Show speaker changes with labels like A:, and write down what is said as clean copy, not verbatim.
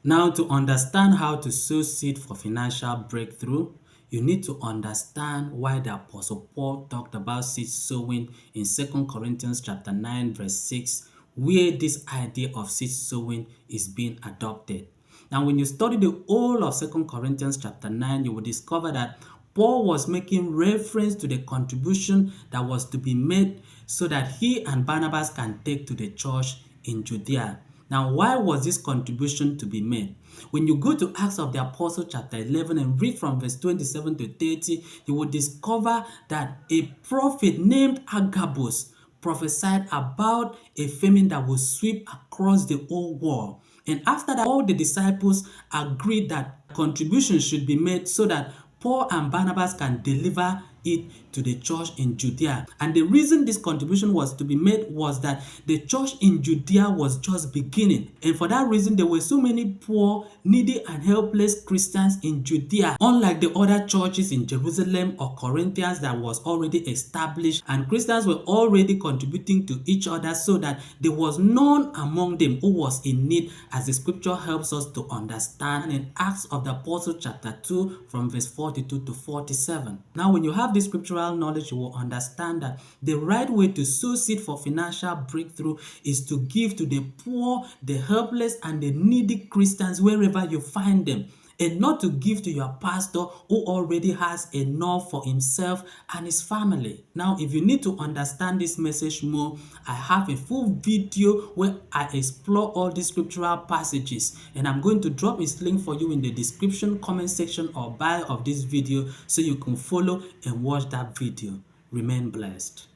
A: Now, to understand how to sow seed for financial breakthrough, you need to understand why the Apostle Paul talked about seed sowing in 2 Corinthians chapter 9 verse 6, where this idea of seed sowing is being adopted. Now, when you study the whole of 2 Corinthians chapter 9, you will discover that Paul was making reference to the contribution that was to be made so that he and Barnabas can take to the church in Judea. Now, why was this contribution to be made? When you go to Acts of the Apostle chapter 11 and read from verse 27 to 30, you will discover that a prophet named Agabus prophesied about a famine that will sweep across the whole world. And after that, all the disciples agreed that contributions should be made so that Paul and Barnabas can deliver it to the church in Judea. And the reason this contribution was to be made was that the church in Judea was just beginning. And for that reason, there were so many poor, needy, and helpless Christians in Judea. Unlike the other churches in Jerusalem or Corinthians that was already established, and Christians were already contributing to each other so that there was none among them who was in need, as the scripture helps us to understand in Acts of the Apostle chapter 2 from verse 42 to 47. Now, when you have this scriptural knowledge, you will understand that the right way to sow seed for financial breakthrough is to give to the poor, the helpless, and the needy Christians wherever you find them, and not to give to your pastor who already has enough for himself and his family. Now, if you need to understand this message more, I have a full video where I explore all these scriptural passages, and I'm going to drop its link for you in the description, comment section, or bio of this video so you can follow and watch that video. Remain blessed.